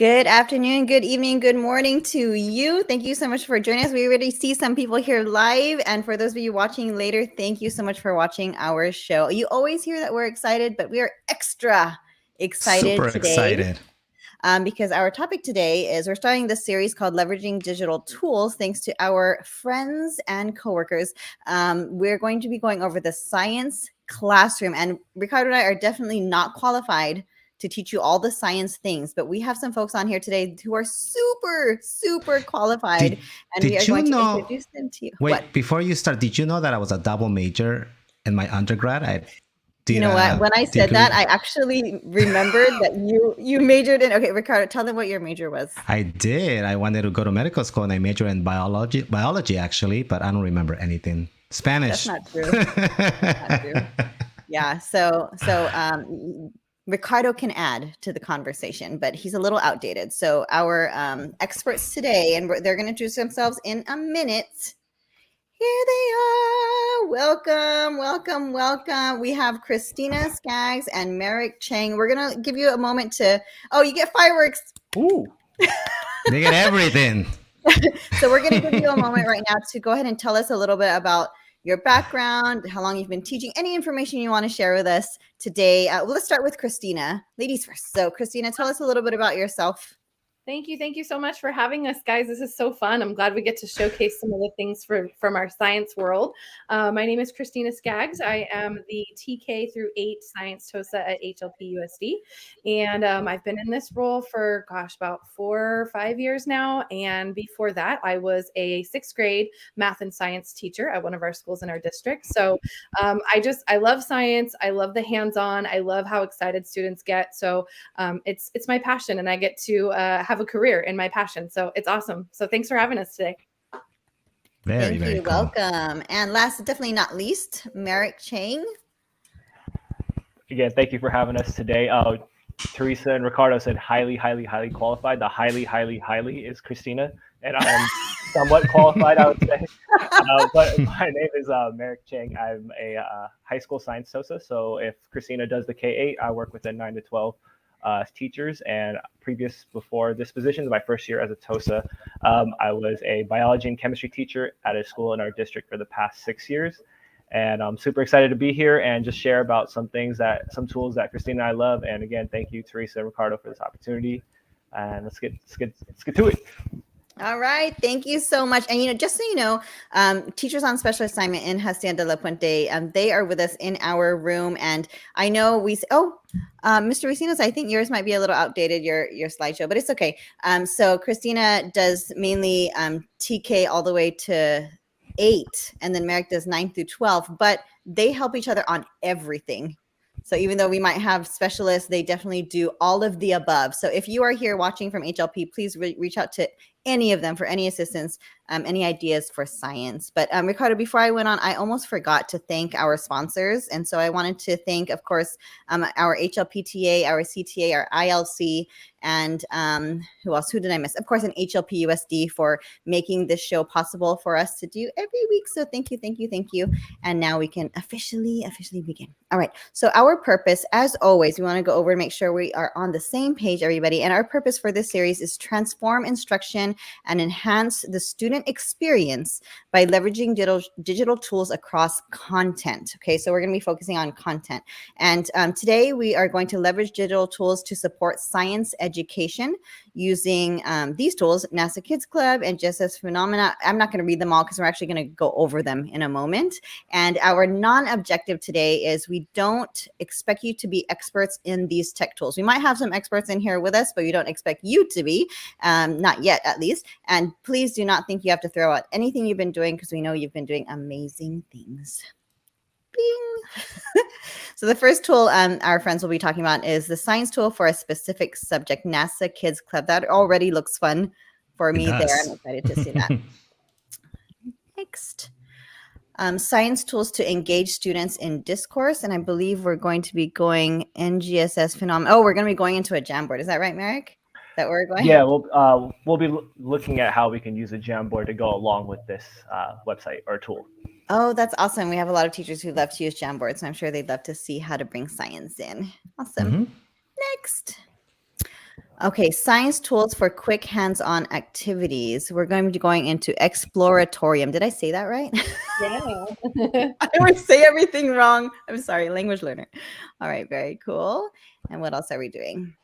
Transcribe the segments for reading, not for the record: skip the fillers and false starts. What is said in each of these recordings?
Good afternoon, good evening, good morning to you. Thank you so much for joining us. We already see some people here live. And for those of you watching later, thank you so much for watching our show. You always hear that we're excited, but we are extra excited Super today. excited. Because our topic today is we're starting this series called Leveraging Digital Tools, thanks to our friends and coworkers. We're going to be going over the science classroom. And Ricardo and I are definitely not qualified to teach you all the science things, but we have some folks on here today who are super qualified, and we are going to introduce them to you. Wait, before you start, did you know that I was a double major in my undergrad? You know what? When I said that, I actually remembered that you majored in. Okay, Ricardo, tell them what your major was. I did. I wanted to go to medical school, and I majored in biology actually, but I don't remember anything. Spanish. That's not true. Not true. Yeah. So Ricardo can add to the conversation, but he's a little outdated. So our experts today, and they're going to introduce themselves in a minute. Here they are. Welcome. We have Christina Skaggs and Merek Chang. We're going to give you a moment to, you get fireworks. Ooh. They get everything. So we're going to give you a moment right now to go ahead and tell us a little bit about your background, how long you've been teaching, any information you want to share with us today. Let's start with Christina. Ladies first. So Christina, tell us a little bit about yourself. Thank you so much for having us, guys. This is so fun. I'm glad we get to showcase some of the things from our science world. My name is Christina Skaggs. I am the TK through 8 Science TOSA at HLP USD. And I've been in this role for, about 4 or 5 years now. And before that, I was a 6th grade math and science teacher at one of our schools in our district. So I love science. I love the hands-on. I love how excited students get. So it's my passion, and I get to have a career in my passion. So it's awesome. So thanks for having us today. Very cool. Welcome. And last, definitely not least, Merek Chang. Again, thank you for having us today. Teresa and Ricardo said highly qualified. The highly is Christina, and I am somewhat qualified, I would say. But my name is Merek Chang. I'm a high school science TOSA. So if Christina does the K-8, I work with the 9 to 12 teachers. And before this position, my first year as a TOSA, I was a biology and chemistry teacher at a school in our district for the past 6 years. And I'm super excited to be here and just share about some tools that Christina and I love. And again, thank you, Teresa and Ricardo, for this opportunity. And let's get to it. All right. Thank you so much. And, just so you know, teachers on special assignment in Hacienda La Puente, they are with us in our room. And I know Mr. Vecinos, I think yours might be a little outdated, your slideshow, but it's okay. So Christina does mainly TK all the way to 8, and then Merek does 9 through 12, but they help each other on everything. So even though we might have specialists, they definitely do all of the above. So if you are here watching from HLP, please reach out to any of them for any assistance, any ideas for science. But Ricardo, before I went on, I almost forgot to thank our sponsors. And so I wanted to thank, of course, our HLPTA, our CTA, our ILC, and who else? Who did I miss? Of course, an HLP USD for making this show possible for us to do every week. So thank you. And now we can officially begin. All right. So our purpose, as always, we want to go over and make sure we are on the same page, everybody. And our purpose for this series is transform instruction and enhance the student experience by leveraging digital tools across content. Okay, so we're going to be focusing on content. And today we are going to leverage digital tools to support science education using these tools, NASA Kids Club and JSS Phenomena. I'm not going to read them all because we're actually going to go over them in a moment. And our non-objective today is we don't expect you to be experts in these tech tools. We might have some experts in here with us, but we don't expect you to be, not yet at least. And please do not think you have to throw out anything you've been doing, because we know you've been doing amazing things. Bing. So the first tool our friends will be talking about is the science tool for a specific subject, NASA Kids Club. That already looks fun for me there. I'm excited to see that. Next. Science tools to engage students in discourse. And I believe we're going to be going NGSS phenomena. Oh, we're going to be going into a Jamboard. Is that right, Merek? That we're going? Yeah, we'll be looking at how we can use a Jamboard to go along with this website or tool. Oh, that's awesome. We have a lot of teachers who love to use Jamboard, so I'm sure they'd love to see how to bring science in. Awesome. Next. Okay, science tools for quick hands-on activities. We're going to be going into exploratorium. Did I say that right? Yeah. I always say everything wrong. I'm sorry, language learner. All right, very cool. And what else are we doing?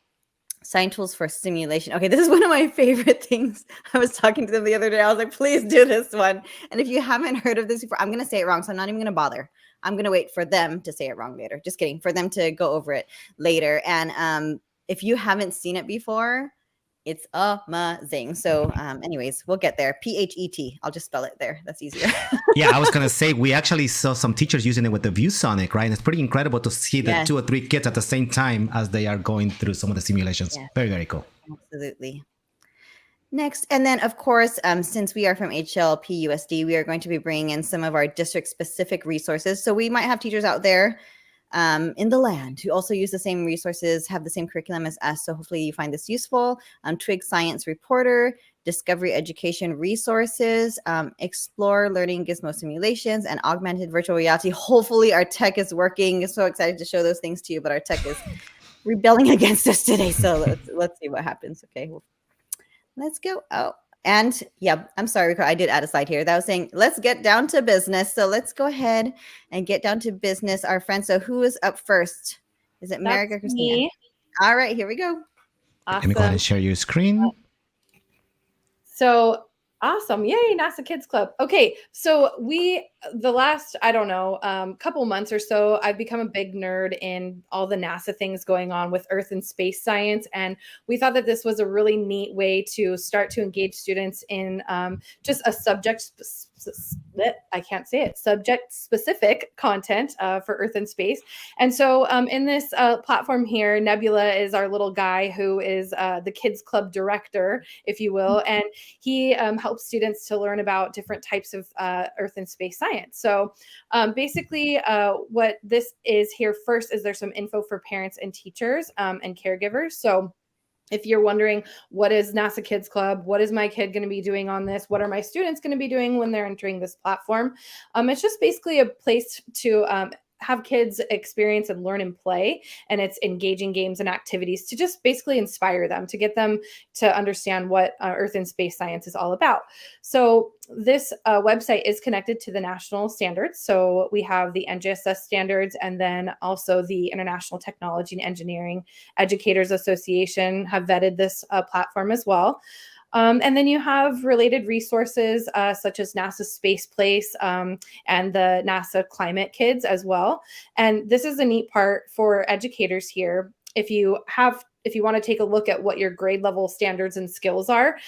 Science tools for simulation. Okay, this is one of my favorite things. I was talking to them the other day. I was like, please do this one. And if you haven't heard of this before, I'm going to say it wrong. So I'm not even going to bother. I'm going to wait for them to say it wrong later. Just kidding. For them to go over it later. And if you haven't seen it before, it's amazing. So anyways, we'll get there. PHET. I'll just spell it there. That's easier. Yeah, I was gonna say we actually saw some teachers using it with the ViewSonic, right? And it's pretty incredible to see the Yes. 2 or 3 kids at the same time as they are going through some of the simulations. Yes. Very, very cool. Absolutely. Next, and then of course, since we are from HLPUSD, we are going to be bringing in some of our district-specific resources. So we might have teachers out there in the land who also use the same resources, have the same curriculum as us. So hopefully you find this useful. Twig Science Reporter, Discovery Education Resources, Explore Learning Gizmo Simulations, and Augmented Virtual Reality. Hopefully our tech is working. So excited to show those things to you, but our tech is rebelling against us today. So let's see what happens. Okay, let's go. Oh, and yeah, I'm sorry, Rico, I did add a slide here that was saying, let's get down to business. So let's go ahead and get down to business, our friends. So who is up first? Is it Merek or Christina? Me. All right, here we go. Let me go ahead Awesome. and share your screen. So awesome. Yay, NASA Kids Club. Okay. So the last, I don't know, couple months or so, I've become a big nerd in all the NASA things going on with Earth and space science. And we thought that this was a really neat way to start to engage students in just a subject specific content for Earth and space. And so in this platform here, Nebula is our little guy who is the Kids Club director, if you will. And he helps students to learn about different types of Earth and space science. So basically what this is here first is there's some info for parents and teachers and caregivers. So if you're wondering, what is NASA Kids Club? What is my kid going to be doing on this? What are my students going to be doing when they're entering this platform? It's just basically a place to have kids experience and learn and play. And it's engaging games and activities to just basically inspire them, to get them to understand what Earth and space science is all about. So this website is connected to the national standards. So we have the NJSS standards and then also the International Technology and Engineering Educators Association have vetted this platform as well. And then you have related resources such as NASA Space Place and the NASA Climate Kids as well. And this is a neat part for educators here. If you want to take a look at what your grade level standards and skills are,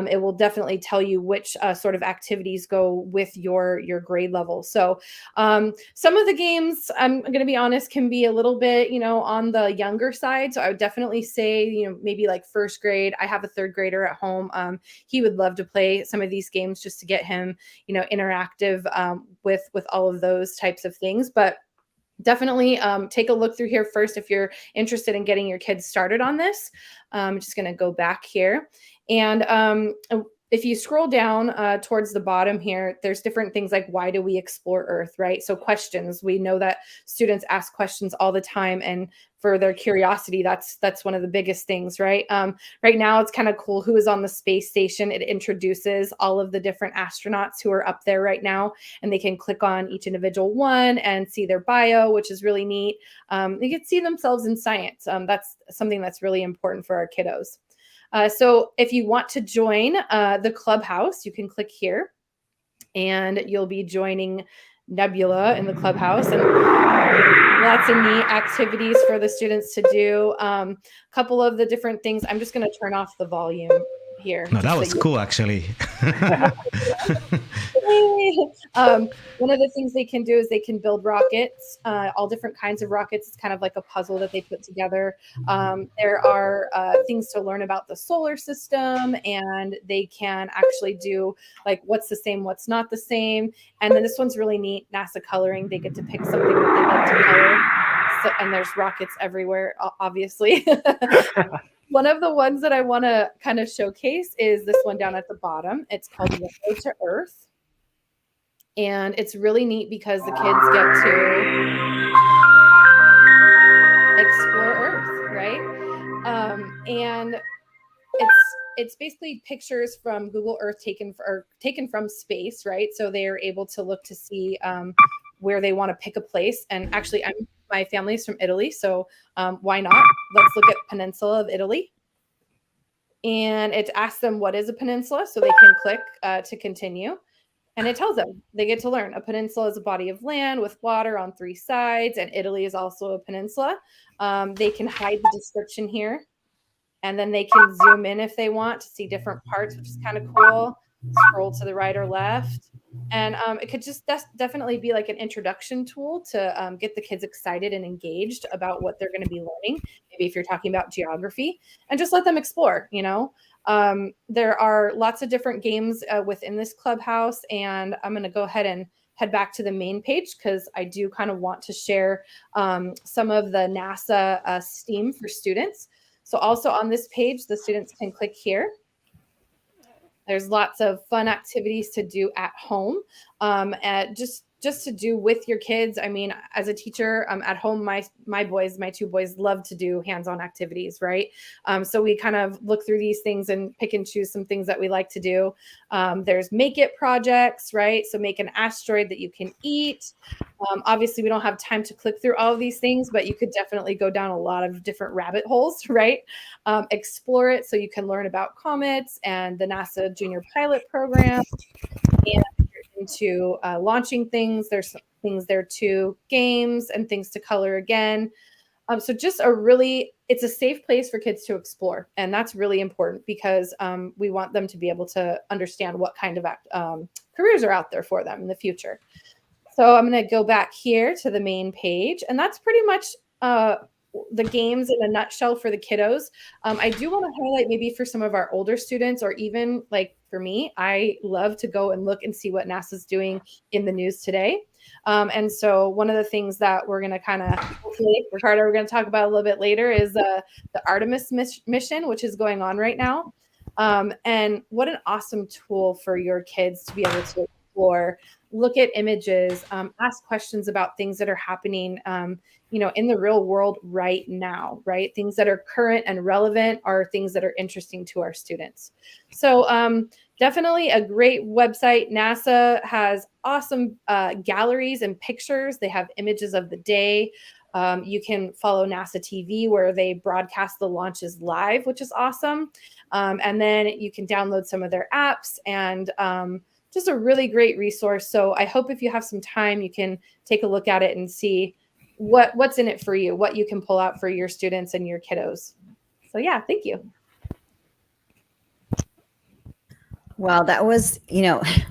it will definitely tell you which sort of activities go with your grade level. So some of the games, I'm going to be honest, can be a little bit, on the younger side. So I would definitely say, maybe like first grade. I have a third grader at home. He would love to play some of these games just to get him, interactive with all of those types of things. But definitely take a look through here first if you're interested in getting your kids started on this. I'm just going to go back here. And if you scroll down towards the bottom here, there's different things like, why do we explore Earth, right? So questions. We know that students ask questions all the time, and for their curiosity, that's one of the biggest things, right? Right now, it's kind of cool who is on the space station. It introduces all of the different astronauts who are up there right now, and they can click on each individual one and see their bio, which is really neat. They get to see themselves in science. That's something that's really important for our kiddos. So if you want to join the clubhouse, you can click here and you'll be joining Nebula in the clubhouse, and lots of neat activities for the students to do. A couple of the different things. I'm just going to turn off the volume here. No, that was cool, actually. One of the things they can do is they can build rockets, all different kinds of rockets. It's kind of like a puzzle that they put together. There are things to learn about the solar system, and they can actually do like what's the same, what's not the same. And then this one's really neat, NASA coloring. They get to pick something that they like to color. So, and there's rockets everywhere, obviously. One of the ones that I want to kind of showcase is this one down at the bottom. It's called Window to Earth. And it's really neat because the kids get to explore Earth, right? And it's basically pictures from Google Earth taken from space, right? So they are able to look to see where they want to pick a place. And actually, my family is from Italy, so why not? Let's look at Peninsula of Italy. And it asks them what is a peninsula, so they can click to continue. And it tells them they get to learn a peninsula is a body of land with water on 3 sides, and Italy is also a peninsula. They can hide the description here, and then they can zoom in if they want to see different parts, which is kind of cool. Scroll to the right or left. And it could just definitely be like an introduction tool to get the kids excited and engaged about what they're going to be learning. Maybe if you're talking about geography, and just let them explore, there are lots of different games within this clubhouse, and I'm going to go ahead and head back to the main page because I do kind of want to share some of the NASA STEAM for students. So also on this page, the students can click here. There's lots of fun activities to do at home, just to do with your kids. I mean, as a teacher at home, my 2 boys love to do hands-on activities, right? So we kind of look through these things and pick and choose some things that we like to do. There's make it projects, right? So make an asteroid that you can eat. Obviously, we don't have time to click through all of these things, but you could definitely go down a lot of different rabbit holes, right? Explore it so you can learn about comets and the NASA Junior Pilot Program. And into launching things. There's some things there too, games and things to color again. So just it's a safe place for kids to explore. And that's really important because we want them to be able to understand what kind of careers are out there for them in the future. So I'm going to go back here to the main page, and that's pretty much the games in a nutshell for the kiddos. I do want to highlight maybe for some of our older students, or even like for me, I love to go and look and see what NASA's doing in the news today. And so one of the things that we're going to kind of, hopefully, Ricardo, we're going to talk about a little bit later is the Artemis mission, which is going on right now. And what an awesome tool for your kids to be able to explore, look at images, ask questions about things that are happening, in the real world right now, right? Things that are current and relevant are things that are interesting to our students. So definitely a great website. NASA has awesome galleries and pictures. They have images of the day. You can follow NASA TV where they broadcast the launches live, which is awesome. And then you can download some of their apps, and just a really great resource. So I hope if you have some time, you can take a look at it and see what's in it for you, what you can pull out for your students and your kiddos. So yeah, thank you. Well, that was,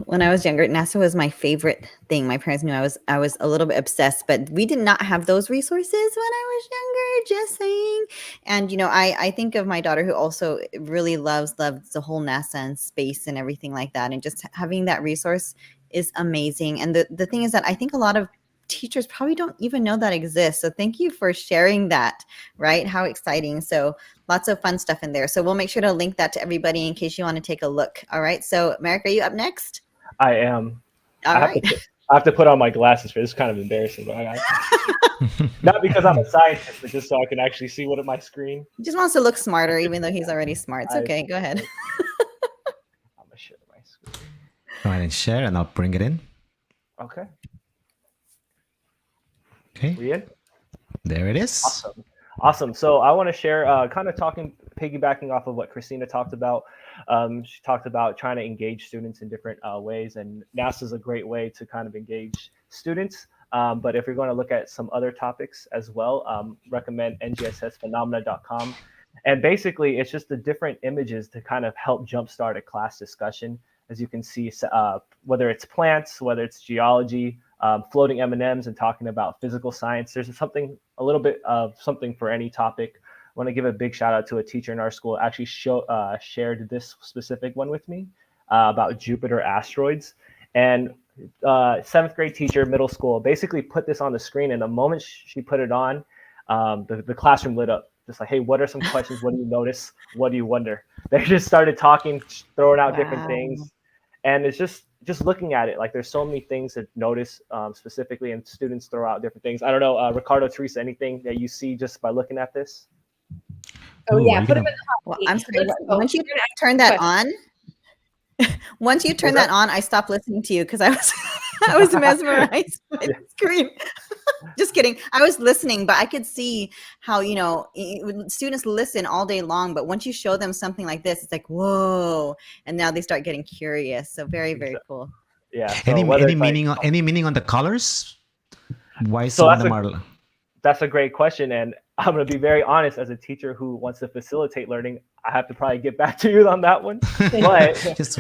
when I was younger, NASA was my favorite thing. My parents knew I was a little bit obsessed, but we did not have those resources when I was younger, just saying. And, I think of my daughter who also really loves the whole NASA and space and everything like that. And just having that resource is amazing. And the thing is that I think a lot of teachers probably don't even know that exists. So thank you for sharing that, right? How exciting. So lots of fun stuff in there. So we'll make sure to link that to everybody in case you want to take a look. All right. So Merek, are you up next? I am. All right. I have to put on my glasses for this. It's kind of embarrassing, but not because I'm a scientist, but just so I can actually see what at my screen. He just wants to look smarter, even though he's already smart. It's okay. Go ahead. I'm gonna share my screen. Go ahead and share, and I'll bring it in. Okay. Okay. We in? There it is. Awesome. So I want to share, kind of piggybacking off of what Christina talked about. She talked about trying to engage students in different ways, and NASA is a great way to kind of engage students. But if you're going to look at some other topics as well, recommend ngssphenomena.com. And basically, it's just the different images to kind of help jumpstart a class discussion. As you can see, whether it's plants, whether it's geology, floating M&Ms, and talking about physical science. There's a little bit of something for any topic. I want to give a big shout out to a teacher in our school actually shared this specific one with me about Jupiter asteroids. And 7th grade teacher, middle school, basically put this on the screen. And the moment she put it on, the classroom lit up. Just like, hey, what are some questions? What do you notice? What do you wonder? They just started talking, throwing out different things. And it's just looking at it, like there's so many things to notice specifically, and students throw out different things. I don't know, Ricardo, Teresa, anything that you see just by looking at this? Oh Ooh, are yeah, you put them gonna? in the hot Well, seat. I'm sorry. Let's go. Once you We're gonna ask turn you that questions. on, once you turn Was that on, I stopped listening to you because I was I was mesmerized by the Yeah. screen. Just kidding. I was listening, but I could see how, students listen all day long, but once you show them something like this, it's like, whoa. And now they start getting curious. So very, very cool. Yeah. Any So whether any it's like, meaning on the colors? Why so some of them are? that's a great question, and I'm going to be very honest. As a teacher who wants to facilitate learning, I have to probably get back to you on that one. But Just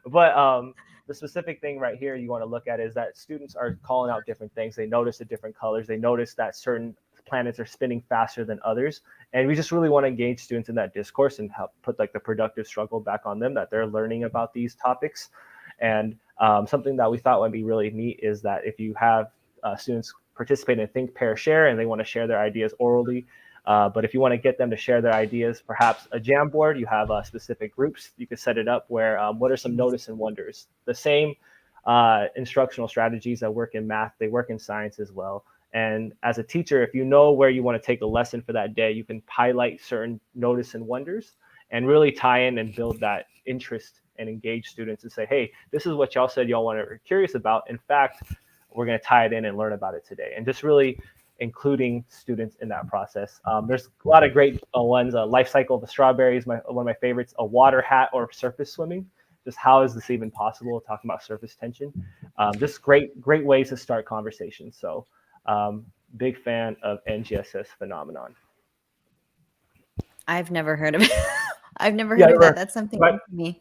but the specific thing right here you want to look at is that students are calling out different things. They notice the different colors. They notice that certain planets are spinning faster than others, and we just really want to engage students in that discourse and help put like the productive struggle back on them, that they're learning about these topics. And something that we thought would be really neat is that if you have students participate in Think, Pair, Share, and they want to share their ideas orally. But if you want to get them to share their ideas, perhaps a Jamboard, you have specific groups. You could set it up where what are some notice and wonders? The same instructional strategies that work in math, they work in science as well. And as a teacher, if you know where you want to take the lesson for that day, you can highlight certain notice and wonders and really tie in and build that interest and engage students and say, hey, this is what y'all said y'all are curious about. In fact, we're going to tie it in and learn about it today. And just really including students in that process. There's a lot of great ones. Life cycle of the strawberry is one of my favorites. A water hat or surface swimming. Just how is this even possible? Talking about surface tension. Just great ways to start conversations. So big fan of NGSS phenomenon. I've never heard of it. I've never heard of that. That's something new to me.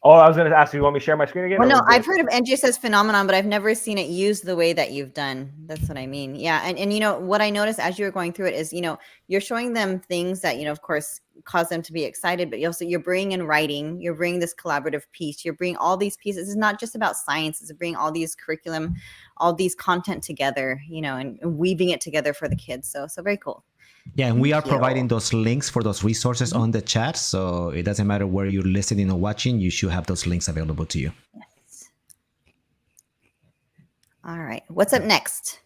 Oh, I was going to ask you want me to share my screen again? Well, no, I've heard of NGSS phenomenon, but I've never seen it used the way that you've done. That's what I mean. Yeah. And what I noticed as you were going through it is, you're showing them things that, of course, cause them to be excited, but you're bringing in writing, you're bringing this collaborative piece, you're bringing all these pieces. It's not just about science. It's bringing all these curriculum, all these content together, and weaving it together for the kids. So very cool. Yeah, and we are providing those links for those resources on the chat. So it doesn't matter where you're listening or watching, you should have those links available to you. Yes. All right. What's up next?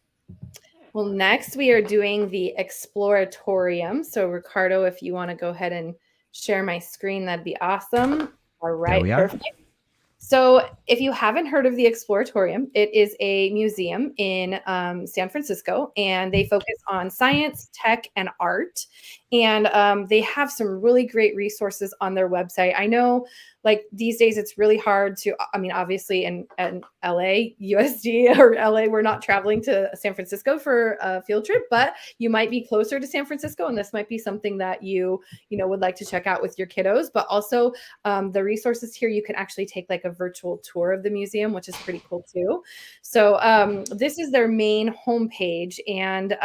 Well, next we are doing the Exploratorium. So Ricardo, if you want to go ahead and share my screen, that'd be awesome. All right, perfect. So if you haven't heard of the Exploratorium, it is a museum in San Francisco, and they focus on science, tech, and art. And they have some really great resources on their website. I know, like these days, it's really hard to, obviously in LA, USD or LA, we're not traveling to San Francisco for a field trip, but you might be closer to San Francisco, and this might be something that you would like to check out with your kiddos. But also the resources here, you can actually take like a virtual tour of the museum, which is pretty cool too. So this is their main homepage, and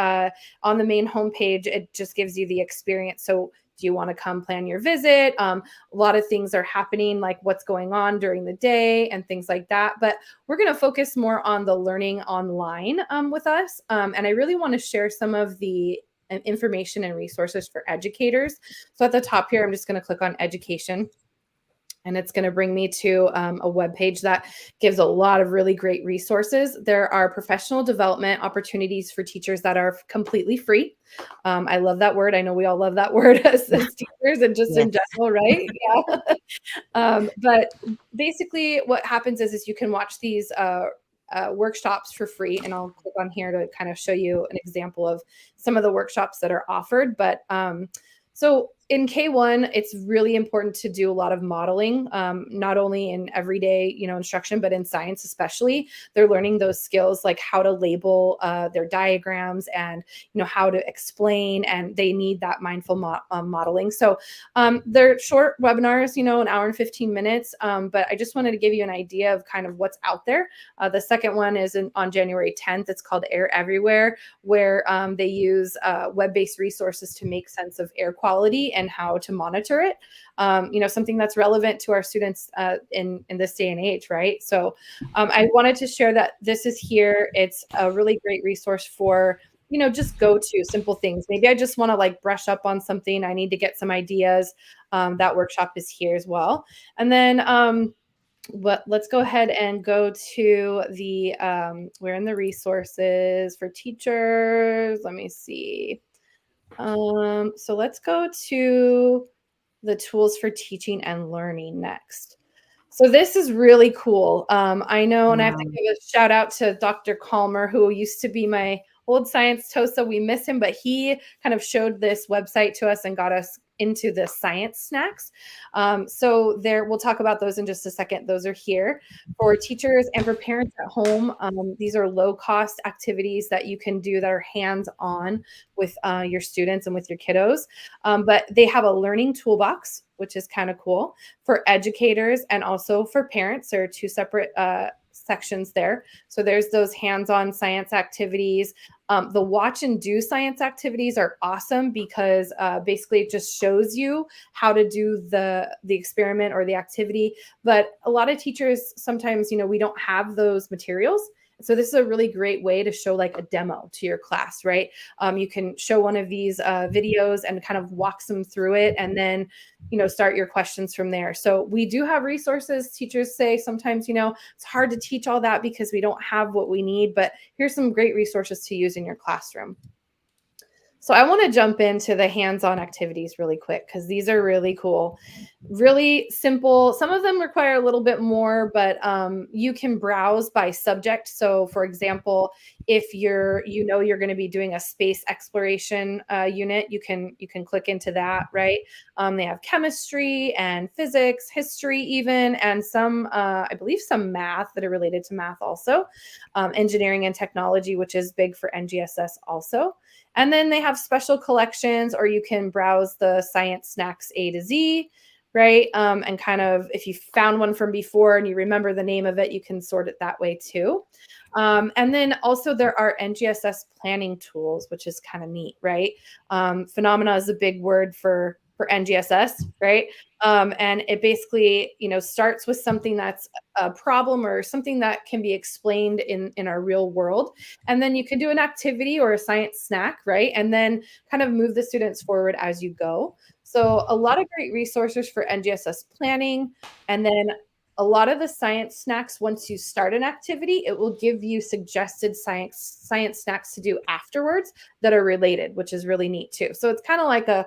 on the main homepage, it just gives you the experience. So do you want to come plan your visit? A lot of things are happening, like what's going on during the day and things like that. But we're going to focus more on the learning online with us. And I really want to share some of the information and resources for educators. So at the top here, I'm just going to click on education. And it's going to bring me to a web page that gives a lot of really great resources. There are professional development opportunities for teachers that are completely free. I love that word. I know we all love that word as teachers and just in general, right? Yeah. But basically what happens is you can watch these workshops for free. And I'll click on here to kind of show you an example of some of the workshops that are offered. But so in K1, it's really important to do a lot of modeling, not only in everyday, instruction, but in science especially. They're learning those skills like how to label their diagrams and, how to explain, and they need that mindful modeling. So they're short webinars, an hour and 15 minutes, but I just wanted to give you an idea of kind of what's out there. The second one is on January 10th. It's called Air Everywhere, where they use web-based resources to make sense of air quality and how to monitor it, something that's relevant to our students in this day and age, right? So I wanted to share that this is here. It's a really great resource for, just go to simple things. Maybe I just want to like brush up on something. I need to get some ideas. That workshop is here as well. And then but let's go ahead and go to the, we're in the resources for teachers. Let me see. So let's go to the tools for teaching and learning next. So this is really cool. I know, and I have to give a shout out to Dr. Calmer, who used to be my old science TOSA. We miss him, but he kind of showed this website to us and got us into the science snacks. So there, we'll talk about those in just a second. Those are here for teachers and for parents at home. These are low-cost activities that you can do that are hands-on with your students and with your kiddos. But they have a learning toolbox, which is kind of cool for educators and also for parents. There are two separate sections there. So there's those hands-on science activities. The watch and do science activities are awesome because basically it just shows you how to do the experiment or the activity. But a lot of teachers sometimes, we don't have those materials. So this is a really great way to show like a demo to your class, right? You can show one of these videos and kind of walk them through it and then, start your questions from there. So we do have resources. Teachers say sometimes, it's hard to teach all that because we don't have what we need, but here's some great resources to use in your classroom. So I want to jump into the hands-on activities really quick because these are really cool, really simple. Some of them require a little bit more, but you can browse by subject. So for example, if you're going to be doing a space exploration unit, you can click into that, right? They have chemistry and physics, history even, and some, I believe some math that are related to math also, engineering and technology, which is big for NGSS also. And then they have special collections, or you can browse the science snacks A to Z, right? And kind of, if you found one from before and you remember the name of it, you can sort it that way too. And then also there are NGSS planning tools, which is kind of neat, right? Phenomena is a big word for NGSS, right? And it basically, starts with something that's a problem or something that can be explained in our real world. And then you can do an activity or a science snack, right? And then kind of move the students forward as you go. So a lot of great resources for NGSS planning. And then a lot of the science snacks, once you start an activity, it will give you suggested science snacks to do afterwards that are related, which is really neat too. So it's kind of like a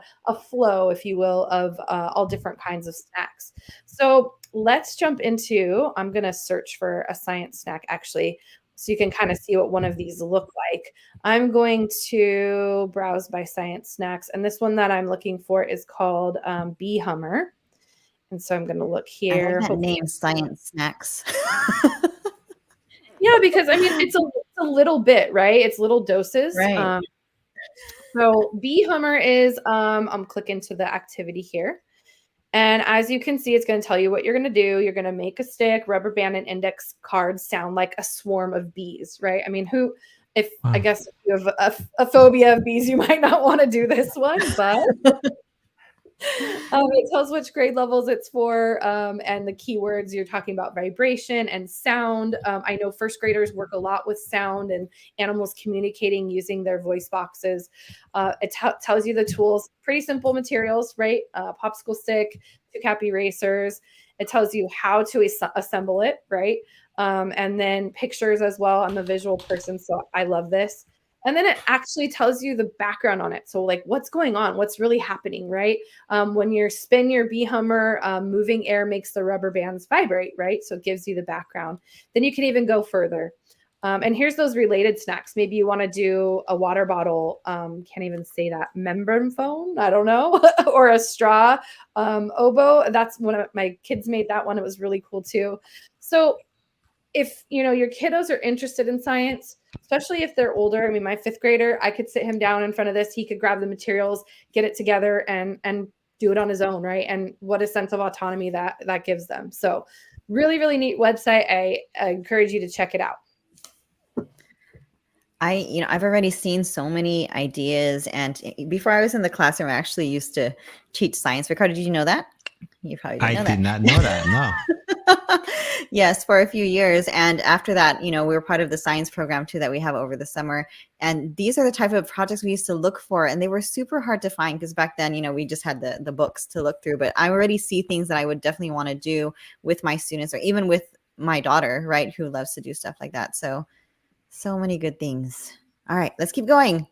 flow, if you will, of all different kinds of snacks. So let's jump into, I'm going to search for a science snack actually, so you can kind of see what one of these look like. I'm going to browse by science snacks. And this one that I'm looking for is called Bee Hummer. And so I'm going to look here. I like that name, science snacks. Yeah, because I mean, it's a little bit, right? It's little doses. Right. So Bee Hummer is, I'm clicking to the activity here. And as you can see, it's going to tell you what you're going to do. You're going to make a stick, rubber band, and index cards sound like a swarm of bees, right? I mean, I guess if you have a phobia of bees, you might not want to do this one, but it tells which grade levels it's for, and the keywords. You're talking about vibration and sound. I know first graders work a lot with sound and animals communicating using their voice boxes. It tells you the tools, pretty simple materials, right? Popsicle stick, 2-cap erasers. It tells you how to assemble it, right? And then pictures as well. I'm a visual person, so I love this. And then it actually tells you the background on it. So like what's going on, what's really happening, right? When you spin your Bee Hummer, moving air makes the rubber bands vibrate, right? So it gives you the background. Then you can even go further. And here's those related snacks. Maybe you want to do a water bottle, can't even say that, membrane phone, I don't know, or a straw oboe. That's one of my kids made that one. It was really cool too. So if your kiddos are interested in science, especially if they're older, I mean, my 5th grader, I could sit him down in front of this. He could grab the materials, get it together, and do it on his own, right? And what a sense of autonomy that gives them. So really, really neat website. I encourage you to check it out. I've already seen so many ideas, and before I was in the classroom, I actually used to teach science. Ricardo, did you know that? You probably didn't know that. I did not know that, no. Yes, for a few years. And after that, we were part of the science program too that we have over the summer. And these are the type of projects we used to look for. And they were super hard to find because back then, we just had the books to look through. But I already see things that I would definitely want to do with my students or even with my daughter, right, who loves to do stuff like that. So many good things. All right, let's keep going.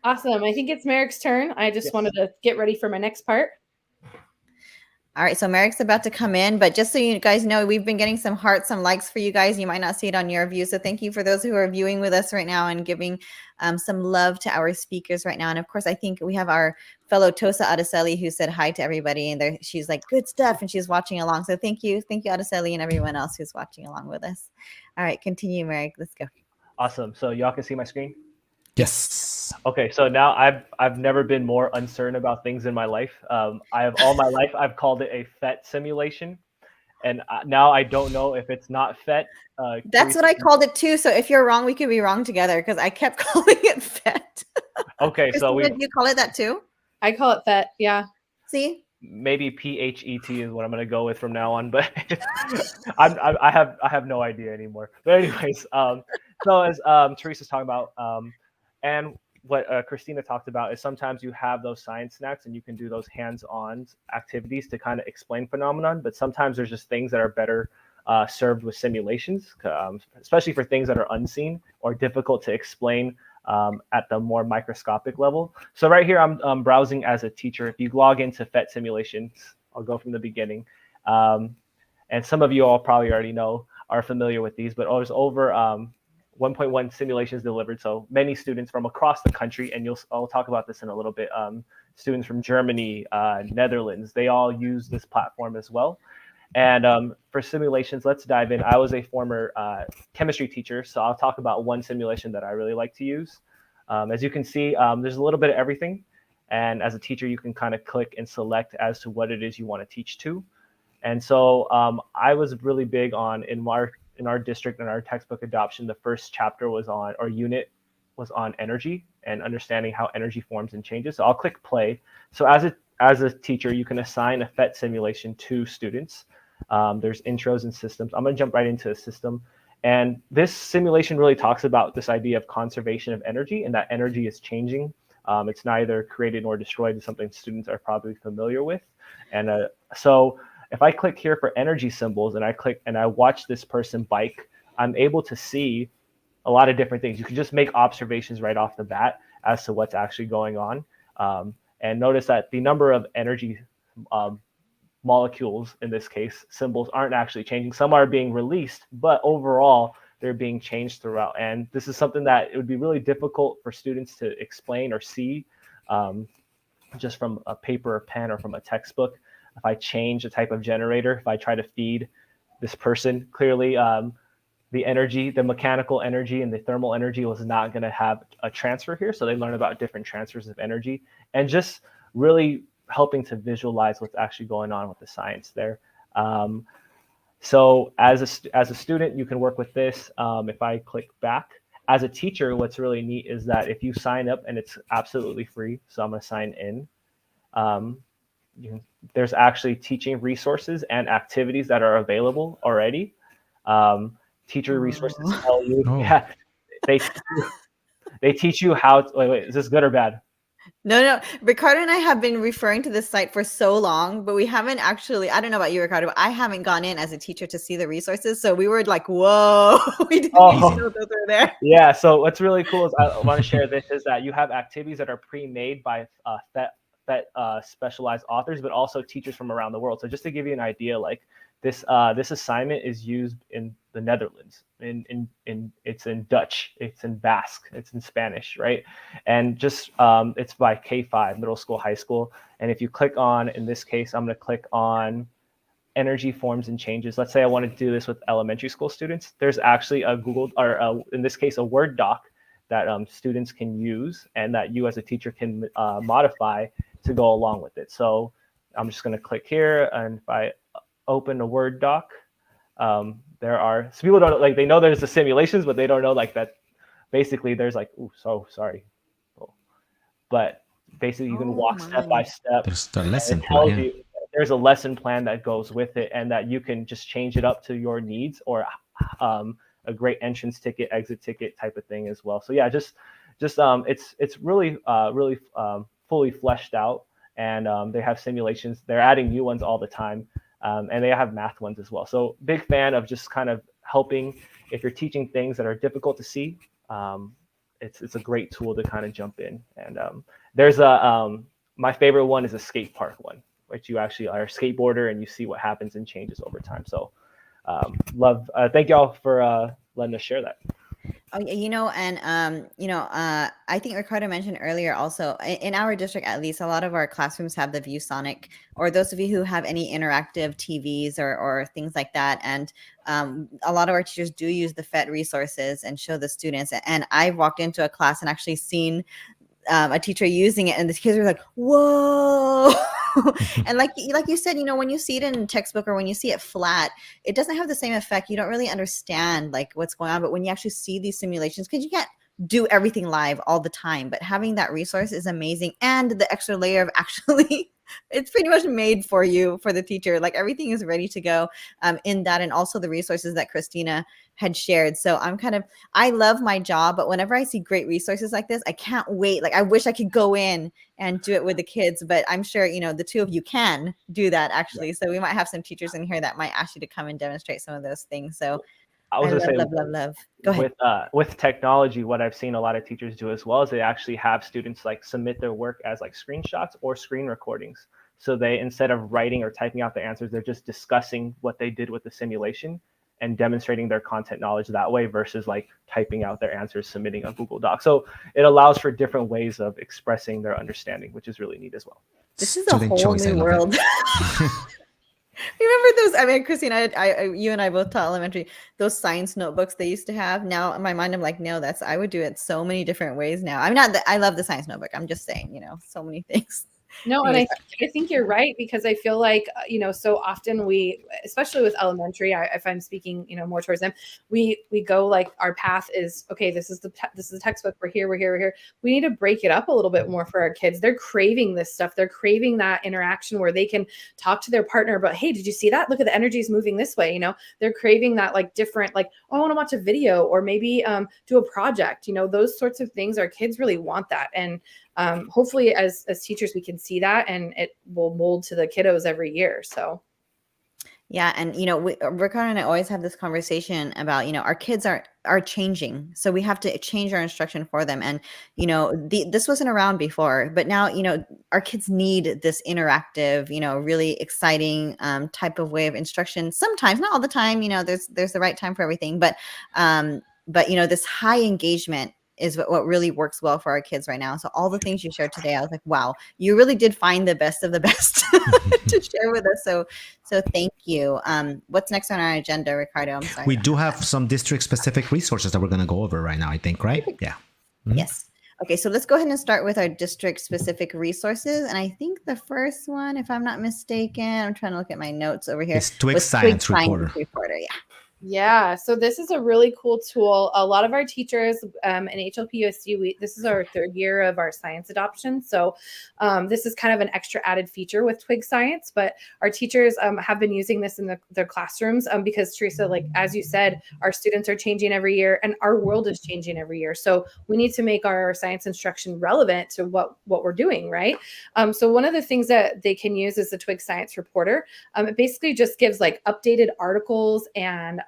Awesome. I think it's Merek's turn. I just Yes. wanted to get ready for my next part. All right, so Merek's about to come in, but just so you guys know, we've been getting some hearts, some likes for you guys. You might not see it on your view, so thank you for those who are viewing with us right now and giving some love to our speakers right now. And of course, I think we have our fellow Tosa Adeseli who said hi to everybody, and she's like, good stuff, and she's watching along. So thank you Adeseli, and everyone else who's watching along with us. All right, continue, Merek. Let's go. Awesome. So y'all can see my screen? Yes. Okay, so now I've never been more uncertain about things in my life. I have all my life I've called it a FET simulation, and now I don't know if it's not FET. That's what I called it too. So if you're wrong, we could be wrong together because I kept calling it FET. Okay, so you call it that too? I call it FET. Yeah. See? Maybe PHET is what I'm gonna go with from now on, but I have no idea anymore. But anyways, so as Teresa's talking about, and what Christina talked about is sometimes you have those science snacks and you can do those hands-on activities to kind of explain phenomenon, but sometimes there's just things that are better served with simulations, especially for things that are unseen or difficult to explain at the more microscopic level. So right here, I'm browsing as a teacher. If you log into FET simulations, I'll go from the beginning. And some of you all probably already are familiar with these, but there's over 1.1 simulations delivered. So many students from across the country, and I'll talk about this in a little bit. Students from Germany, Netherlands, they all use this platform as well. And for simulations, let's dive in. I was a former chemistry teacher, so I'll talk about one simulation that I really like to use. As you can see, there's a little bit of everything. And as a teacher, you can kind of click and select as to what it is you want to teach to. And so I was really big on, in our district, in our textbook adoption, the first chapter was on, or unit was on energy and understanding how energy forms and changes. So I'll click play. So as a teacher, you can assign a FET simulation to students. There's intros and systems. I'm going to jump right into a system. And this simulation really talks about this idea of conservation of energy, and that energy is changing. It's neither created nor destroyed. It's something students are probably familiar with. And so if I click here for energy symbols and I click and I watch this person bike, I'm able to see a lot of different things. You can just make observations right off the bat as to what's actually going on. And notice that the number of energy molecules, in this case, symbols, aren't actually changing. Some are being released, but overall, they're being changed throughout. And this is something that it would be really difficult for students to explain or see just from a paper or pen or from a textbook. If I change the type of generator, if I try to feed this person, clearly the energy, the mechanical energy and the thermal energy was not going to have a transfer here. So they learn about different transfers of energy and just really helping to visualize what's actually going on with the science there. So as a student, you can work with this. If I click back, as a teacher, what's really neat is that if you sign up, and it's absolutely free, so I'm going to sign in, there's actually teaching resources and activities that are available already. Teacher resources tell you, yeah, they teach you how to, wait, is this good or bad? No. Ricardo and I have been referring to this site for so long, but we haven't actually, I don't know about you, Ricardo, but I haven't gone in as a teacher to see the resources. So we were like, whoa, we didn't even know those were there. Yeah, so what's really cool is I want to share this is that you have activities that are pre-made by FET specialized authors, but also teachers from around the world. So just to give you an idea, like this assignment is used in the Netherlands, it's in Dutch, it's in Basque, it's in Spanish, right? And just it's by K5, middle school, high school. And if you click on, in this case, I'm going to click on energy forms and changes. Let's say I want to do this with elementary school students. There's actually a Google, or in this case, a Word doc that students can use and that you as a teacher can modify to go along with it. So I'm just going to click here, and if I open a Word doc, there are, so people don't, like, they know there's the simulations, but they don't know like that basically there's like, but basically you can walk step by step. There's the lesson plan. There's a lesson plan that goes with it, and that you can just change it up to your needs, or a great entrance ticket, exit ticket type of thing as well. So yeah, just it's really fully fleshed out, and they have simulations. They're adding new ones all the time, and they have math ones as well. So big fan of just kind of helping if you're teaching things that are difficult to see. it's a great tool to kind of jump in. And there's a my favorite one is a skate park one, which you actually are a skateboarder and you see what happens and changes over time. So thank y'all for letting us share that. Oh, I think Ricardo mentioned earlier also in our district, at least, a lot of our classrooms have the ViewSonic, or those of you who have any interactive TVs or things like that. And a lot of our teachers do use the FET resources and show the students. And I've walked into a class and actually seen a teacher using it, and the kids were like, whoa. And like you said, when you see it in a textbook or when you see it flat, it doesn't have the same effect. You don't really understand like what's going on. But when you actually see these simulations, because you can't do everything live all the time, but having that resource is amazing. And the extra layer of actually it's pretty much made for you, for the teacher. Like everything is ready to go in that, and also the resources that Christina had shared. So I love my job, but whenever I see great resources like this, I can't wait. Like I wish I could go in and do it with the kids, but I'm sure, the two of you can do that actually. So we might have some teachers in here that might ask you to come and demonstrate some of those things. So I was love. Go ahead. With technology, what I've seen a lot of teachers do as well is they actually have students like submit their work as like screenshots or screen recordings. So they, instead of writing or typing out the answers, they're just discussing what they did with the simulation and demonstrating their content knowledge that way versus like typing out their answers, submitting on Google Docs. So it allows for different ways of expressing their understanding, which is really neat as well. This is a whole new world. Remember those? I mean, Christina, you and I both taught elementary. Those science notebooks they used to have. Now in my mind, I'm like, no, I would do it so many different ways now. I'm not. I love the science notebook. I'm just saying, so many things. No, and I think you're right, because I feel like, so often we, especially with elementary, if I'm speaking, more towards them, we go like our path is, okay, this is the textbook. We're here. We need to break it up a little bit more for our kids. They're craving this stuff. They're craving that interaction where they can talk to their partner about, hey, did you see that? Look at the energy is moving this way. They're craving that like different, like, oh, I want to watch a video or maybe do a project, those sorts of things. Our kids really want that. And hopefully as teachers, we can see that and it will mold to the kiddos every year. So. Yeah. And, Ricardo and I always have this conversation about, our kids are changing. So we have to change our instruction for them. And, this wasn't around before, but now, our kids need this interactive, really exciting type of way of instruction. Sometimes, not all the time, there's the right time for everything, but this high engagement is what really works well for our kids right now. So all the things you shared today, I was like, wow, you really did find the best of the best to share with us. So thank you. What's next on our agenda, Ricardo? I'm sorry. We do have some district specific resources that we're going to go over right now, I think, right? Yeah. Mm-hmm. Yes. Okay, so let's go ahead and start with our district specific resources. And I think the first one, if I'm not mistaken, I'm trying to look at my notes over here. It's Twig Science Reporter. Yeah. Yeah, so this is a really cool tool. A lot of our teachers in HLPUSD, this is our third year of our science adoption. So this is kind of an extra added feature with Twig Science, but our teachers have been using this in their classrooms because, Teresa, like as you said, our students are changing every year and our world is changing every year. So we need to make our science instruction relevant to what we're doing, right? So one of the things that they can use is the Twig Science Reporter. It basically just gives like updated articles and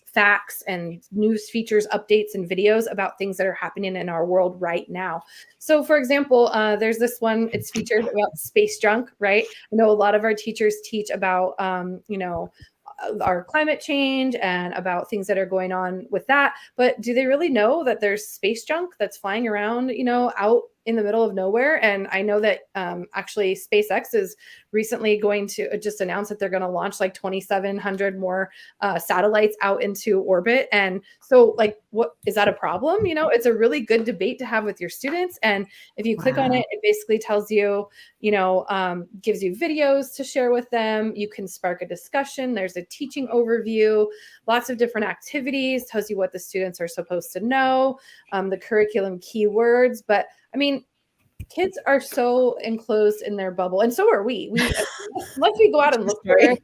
facts and news features, updates, and videos about things that are happening in our world right now. So for example, there's this one, it's featured about space junk, right? I know a lot of our teachers teach about, our climate change and about things that are going on with that. But do they really know that there's space junk that's flying around, out in the middle of nowhere? And I know that actually SpaceX is recently going to just announce that they're going to launch like 2,700 more satellites out into orbit. And so like, what is that a problem? It's a really good debate to have with your students. And if you click on it, it basically tells you, gives you videos to share with them. You can spark a discussion. There's a teaching overview, lots of different activities, tells you what the students are supposed to know, the curriculum keywords. But I mean, kids are so enclosed in their bubble, and so are we. Unless we go out and look for it,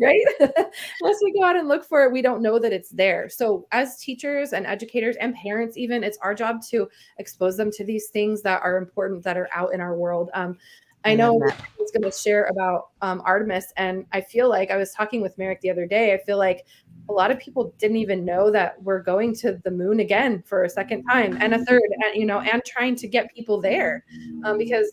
right? Unless we go out and look for it, we don't know that it's there. So as teachers and educators and parents, even, it's our job to expose them to these things that are important, that are out in our world. I know I was going to share about Artemis, and I feel like I was talking with Merek the other day. I feel like a lot of people didn't even know that we're going to the moon again for a second time and a third, and, and trying to get people there, because,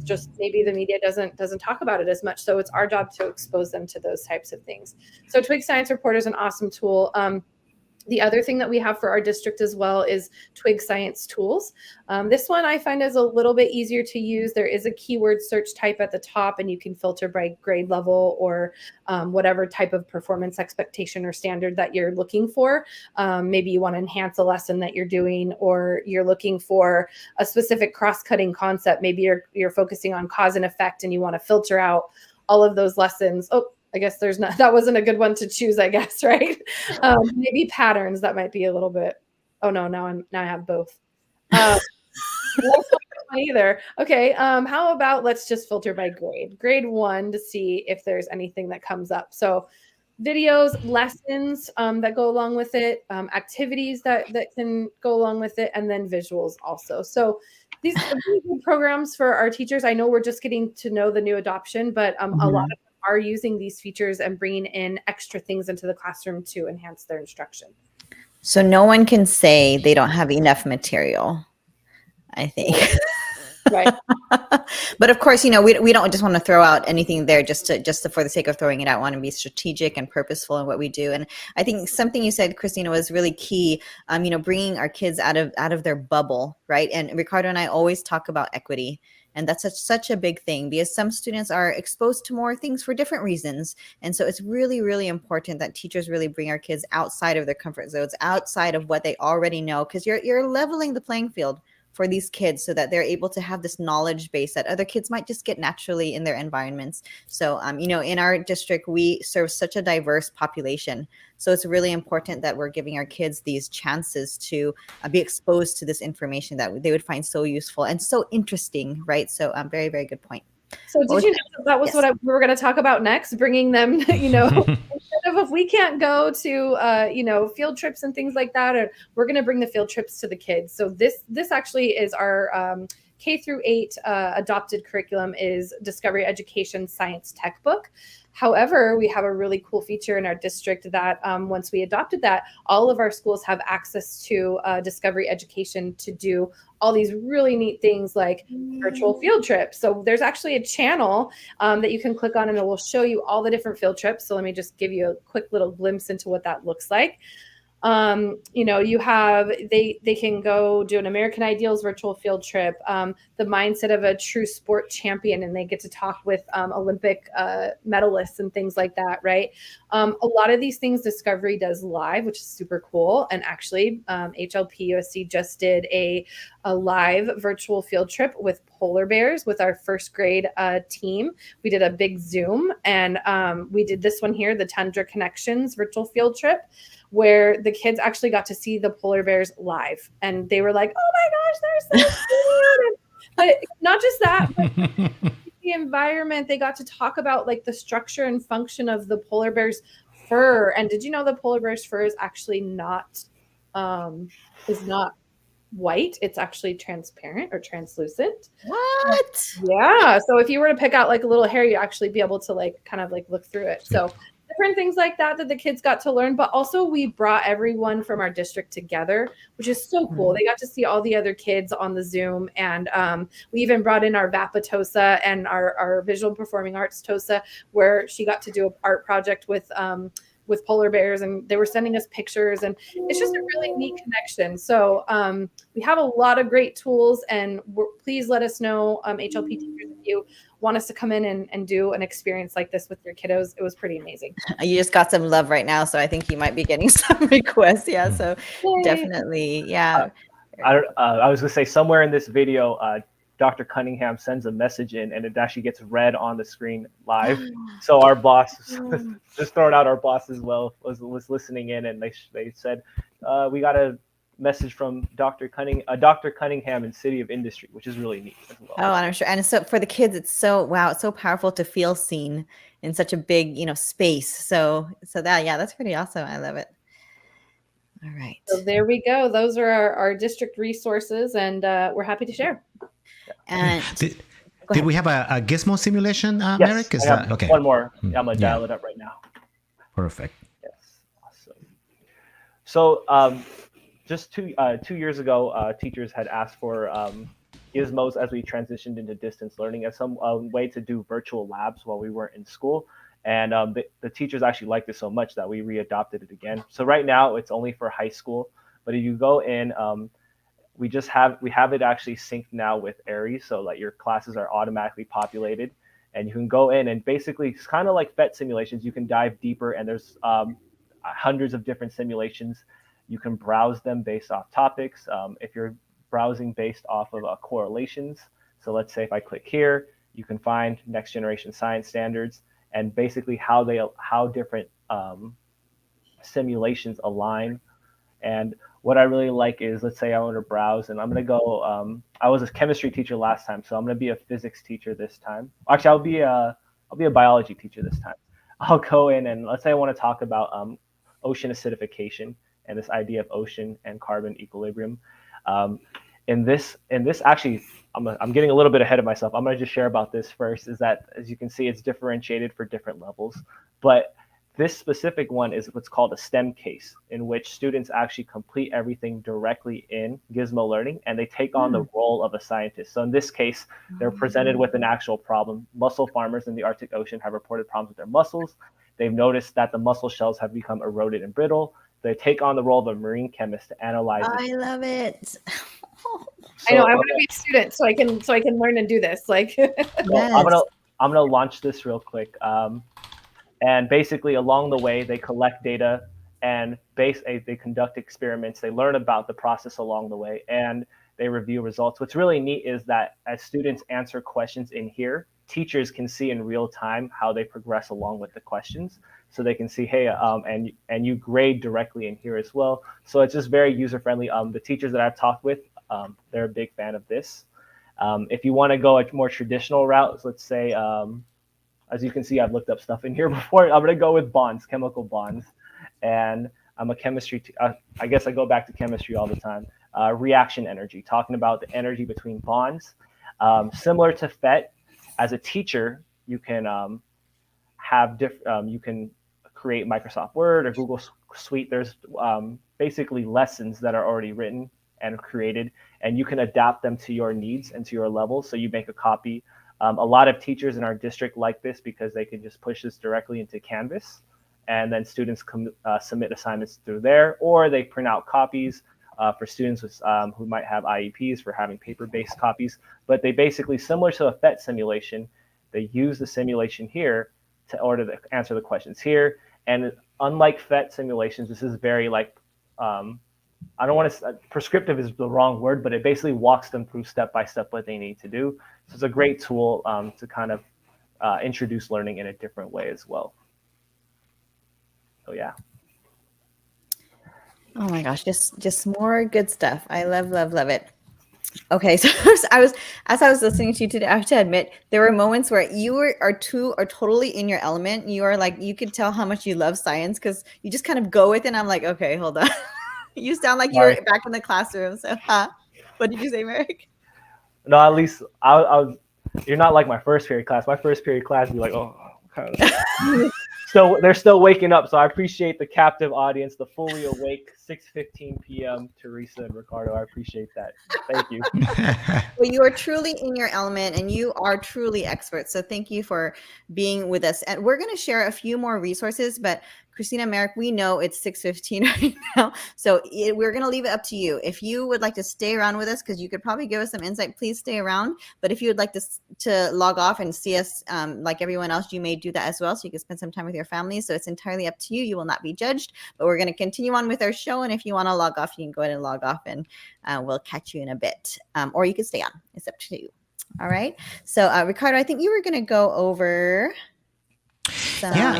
just maybe the media doesn't talk about it as much. So it's our job to expose them to those types of things. So Twig Science Reporter is an awesome tool. The other thing that we have for our district as well is Twig Science Tools. This one I find is a little bit easier to use. There is a keyword search type at the top, and you can filter by grade level or whatever type of performance expectation or standard that you're looking for. Maybe you want to enhance a lesson that you're doing, or you're looking for a specific cross-cutting concept. Maybe you're focusing on cause and effect, and you want to filter out all of those lessons. Oh, I guess that wasn't a good one to choose, I guess, right? Maybe patterns, that might be a little bit. Oh no, now I have both. That's not fun either. Okay, how about let's just filter by grade 1 to see if there's anything that comes up. So videos, lessons that go along with it, activities that can go along with it, and then visuals also. So these are good programs for our teachers. I know we're just getting to know the new adoption, but a lot of are using these features and bringing in extra things into the classroom to enhance their instruction. So no one can say they don't have enough material, I think. Right. But of course, we don't just want to throw out anything there just for the sake of throwing it out. We want to be strategic and purposeful in what we do. And I think something you said, Christina, was really key. Bringing our kids out of their bubble, right? And Ricardo and I always talk about equity. And that's such a big thing, because some students are exposed to more things for different reasons. And so it's really, really important that teachers really bring our kids outside of their comfort zones, outside of what they already know, because you're leveling the playing field for these kids so that they're able to have this knowledge base that other kids might just get naturally in their environments. So, in our district, we serve such a diverse population. So it's really important that we're giving our kids these chances to be exposed to this information that they would find so useful and so interesting, right? So very, very good point. So did you know that was yes. what we were going to talk about next, bringing them, instead of if we can't go to, field trips and things like that, we're going to bring the field trips to the kids. So this actually is our K through 8 adopted curriculum is Discovery Education Science Tech Book. However, we have a really cool feature in our district that once we adopted that, all of our schools have access to Discovery Education to do all these really neat things like virtual field trips. So there's actually a channel that you can click on, and it will show you all the different field trips. So let me just give you a quick little glimpse into what that looks like. You have, they can go do an American Ideals virtual field trip, the mindset of a true sport champion, and they get to talk with Olympic medalists and things like that, right? A lot of these things Discovery does live, which is super cool. And actually, HLP USC just did a live virtual field trip with polar bears with our first grade team. We did a big Zoom, and we did this one here, the Tundra Connections virtual field trip, where the kids actually got to see the polar bears live. And they were like, oh my gosh, they're so cute. But not just that, but the environment, they got to talk about like the structure and function of the polar bear's fur. And did you know the polar bear's fur is actually not white? It's actually transparent or translucent. What? Yeah. So if you were to pick out like a little hair, you actually be able to like kind of like look through it. So different things like that the kids got to learn, but also we brought everyone from our district together, which is so cool. They got to see all the other kids on the Zoom, and we even brought in our VAPA TOSA and our visual performing arts TOSA, where she got to do an art project with polar bears, and they were sending us pictures, and it's just a really neat connection. So we have a lot of great tools, and please let us know, HLP teachers, if you want us to come in and do an experience like this with your kiddos. It was pretty amazing. You just got some love right now, so I think you might be getting some requests. Yeah, so definitely, yeah. I was gonna say, somewhere in this video, Dr. Cunningham sends a message in, and it actually gets read on the screen live. So our boss, just throwing out, our boss as well was listening in, and they said, we got a message from Dr. Cunningham in City of Industry, which is really neat as well. Oh, I'm sure. And so for the kids, it's so powerful to feel seen in such a big, space. So that's pretty awesome. I love it. All right. So there we go. Those are our district resources, and we're happy to share. And did we have a gizmo simulation, yes, Merek? Okay. One more. Yeah, I'm gonna dial it up right now. Perfect. Yes. So just 2 years ago, teachers had asked for gizmos as we transitioned into distance learning as some way to do virtual labs while we weren't in school. And the teachers actually liked it so much that we readopted it again. So right now it's only for high school, but if you go in, we have it actually synced now with Aries, so like your classes are automatically populated, and you can go in and basically it's kind of like PhET simulations. You can dive deeper, and there's hundreds of different simulations. You can browse them based off topics. If you're browsing based off of correlations, so let's say if I click here, you can find next generation science standards and basically how different simulations align. And what I really like is, let's say I want to browse, and I'm going to go. I was a chemistry teacher last time, so I'm going to be a physics teacher this time. Actually, I'll be a biology teacher this time. I'll go in and let's say I want to talk about ocean acidification and this idea of ocean and carbon equilibrium. In this actually, I'm getting a little bit ahead of myself. I'm going to just share about this first. Is that, as you can see, it's differentiated for different levels, but this specific one is what's called a STEM case, in which students actually complete everything directly in Gizmo Learning, and they take on the role of a scientist. So in this case, they're presented with an actual problem. Mussel farmers in the Arctic Ocean have reported problems with their mussels. They've noticed that the mussel shells have become eroded and brittle. They take on the role of a marine chemist to analyze it. I love it. So, I know. I want to be a student so I can learn and do this. Like, well, I'm gonna launch this real quick. And basically, along the way, they collect data and they conduct experiments. They learn about the process along the way, and they review results. What's really neat is that as students answer questions in here, teachers can see in real time how they progress along with the questions. So they can see, hey, and you grade directly in here as well. So it's just very user friendly. The teachers that I've talked with, they're a big fan of this. If you want to go a more traditional route, let's say. As you can see, I've looked up stuff in here before. I'm going to go with bonds, chemical bonds. And I'm a chemistry, I guess I go back to chemistry all the time. Reaction energy, talking about the energy between bonds. Similar to PhET, as a teacher, you can you can create Microsoft Word or Google Suite. There's basically lessons that are already written and created, and you can adapt them to your needs and to your level. So you make a copy. A lot of teachers in our district like this because they can just push this directly into Canvas, and then students submit assignments through there, or they print out copies for students with, who might have IEPs for having paper-based copies. But they basically, similar to a PhET simulation, they use the simulation here to order to answer the questions here. And unlike PhET simulations, this is very like, I don't want to, prescriptive is the wrong word, but it basically walks them through step-by-step what they need to do. So it's a great tool to kind of introduce learning in a different way as well. So yeah. Oh my gosh, just more good stuff. I love it. Okay, so as I was listening to you today, I have to admit there were moments where you are totally in your element. You are like, you could tell how much you love science because you just kind of go with it. And I'm like, okay, hold on. You sound like you're back in the classroom. So, what did you say, Merek? No, at least I was. You're not like my first period class. My first period class would be like, oh, kind of. So they're still waking up. So I appreciate the captive audience, the fully awake 6:15 p.m. Teresa and Ricardo. I appreciate that. Thank you. Well, you are truly in your element and you are truly experts. So thank you for being with us. And we're going to share a few more resources, but Christina, Merek, we know it's 6:15 right now. So we're going to leave it up to you. If you would like to stay around with us, because you could probably give us some insight, please stay around. But if you would like to log off and see us like everyone else, you may do that as well. So you can spend some time with your family. So it's entirely up to you. You will not be judged. But we're going to continue on with our show. And if you want to log off, you can go ahead and log off and we'll catch you in a bit. Or you can stay on. It's up to you. All right. So Ricardo, I think you were going to go over... Yeah,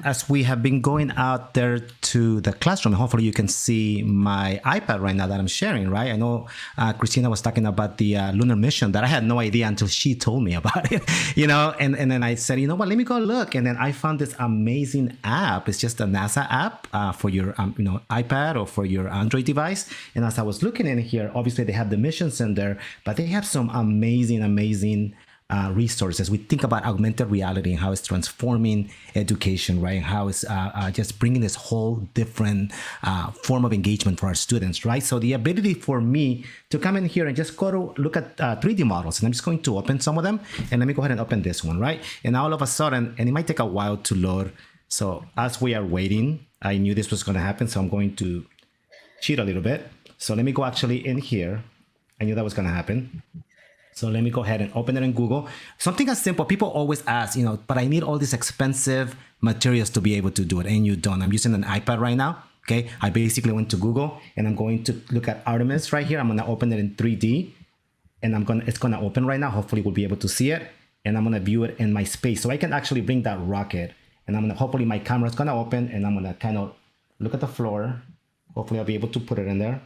as we have been going out there to the classroom, hopefully you can see my iPad right now that I'm sharing, right? I know Christina was talking about the lunar mission that I had no idea until she told me about it, and then I said, what, let me go look. And then I found this amazing app. It's just a NASA app for your, iPad or for your Android device. And as I was looking in here, obviously they have the missions in there, but they have some amazing resources. We think about augmented reality and how it's transforming education, right? And how it's just bringing this whole different form of engagement for our students, right? So the ability for me to come in here and just go to look at 3D models, and I'm just going to open some of them, and let me go ahead and open this one, right? And all of a sudden, and it might take a while to load. So as we are waiting, I knew this was going to happen, so I'm going to cheat a little bit. So let me go actually in here. I knew that was going to happen. So let me go ahead and open it in Google. Something as simple, people always ask, but I need all these expensive materials to be able to do it, and you don't. I'm using an iPad right now, okay? I basically went to Google, and I'm going to look at Artemis right here. I'm gonna open it in 3D, and it's gonna open right now. Hopefully we'll be able to see it, and I'm gonna view it in my space. So I can actually bring that rocket, and hopefully my camera's gonna open, and I'm gonna kind of look at the floor. Hopefully I'll be able to put it in there.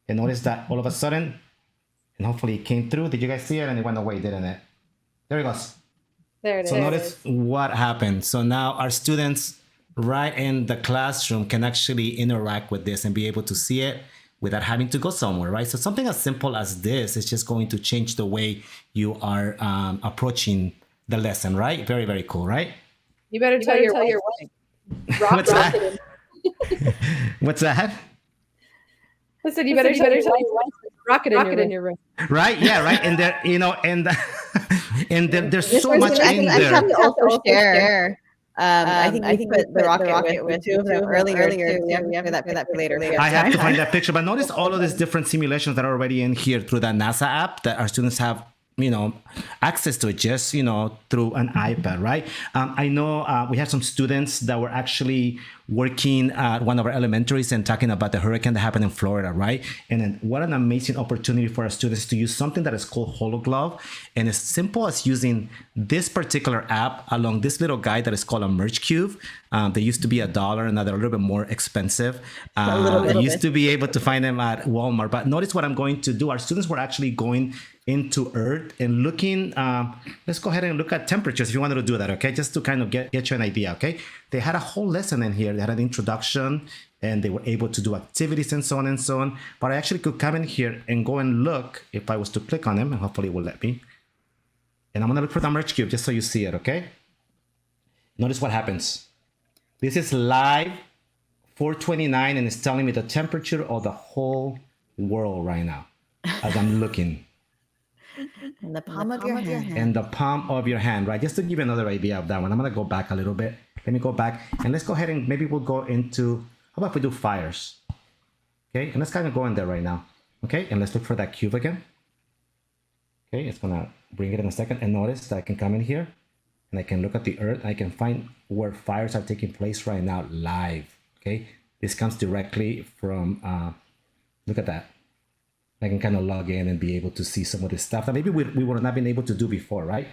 And notice that all of a sudden, and hopefully it came through. Did you guys see it? And it went away, didn't it? There it goes. There it is. So notice what happened. So now our students right in the classroom can actually interact with this and be able to see it without having to go somewhere, right? So something as simple as this is just going to change the way you are approaching the lesson, right? Very, very cool, right? You better tell your wife. What's that? What's that? Listen, you better tell your wife. Rocket in your room. Right? Yeah, right. And there, and there's so much in I there. have to also share. I think we put the rocket with two of them earlier too. We have to that for later. I have to find that picture. But notice all of these different simulations that are already in here through that NASA app that our students have access to it just, through an iPad, right? I know we have some students that were actually working at one of our elementaries and talking about the hurricane that happened in Florida, right? And then what an amazing opportunity for our students to use something that is called HoloGlove. And as simple as using this particular app along this little guide that is called a merge cube. They used to be $1, and now they're a little bit more expensive. I used to be able to find them at Walmart. But notice what I'm going to do. Our students were actually going into Earth and looking, let's go ahead and look at temperatures if you wanted to do that, okay? Just to kind of get you an idea, okay? They had a whole lesson in here. They had an introduction, and they were able to do activities and so on and so on. But I actually could come in here and go and look if I was to click on them, and hopefully it will let me. And I'm gonna look for the merge cube just so you see it, okay? Notice what happens. This is live 429, and it's telling me the temperature of the whole world right now as I'm looking. In the palm of your hand. In the palm of your hand, right? Just to give you another idea of that one. I'm gonna go back a little bit. Let me go back, and let's go ahead and maybe we'll go into, how about if we do fires? Okay, and let's kind of go in there right now. Okay, and let's look for that cube again. Okay, it's gonna bring it in a second, and notice that I can come in here and I can look at the earth. I can find where fires are taking place right now live. Okay, this comes directly from, look at that. I can kind of log in and be able to see some of this stuff that maybe we would not been able to do before, right?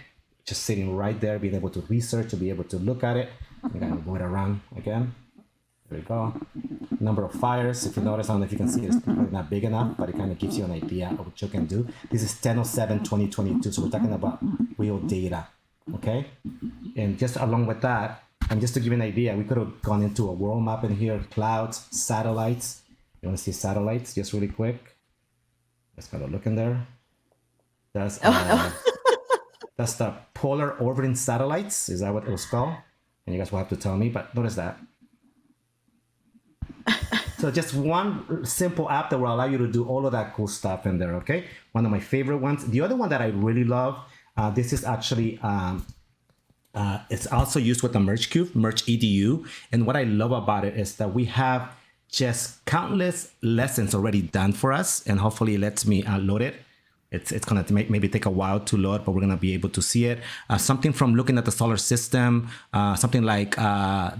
Just sitting right there, being able to research, to be able to look at it. I'm gonna move it around again. There we go. Number of fires. If you notice, I don't know if you can see, it's probably not big enough, but it kind of gives you an idea of what you can do. This is 10/07/2022, so we're talking about real data, okay? And just along with that, and just to give you an idea, we could have gone into a world map in here, clouds, satellites. You want to see satellites just really quick? Let's go look in there. That's that's the polar orbiting satellites. Is that what it was called? And you guys will have to tell me, but notice that. So just one simple app that will allow you to do all of that cool stuff in there, okay? One of my favorite ones. The other one that I really love, this is actually, it's also used with the Merge Cube, Merge EDU. And what I love about it is that we have just countless lessons already done for us, and hopefully it lets me load it. It's going to maybe take a while to load, but we're going to be able to see it. Something from looking at the solar system, something like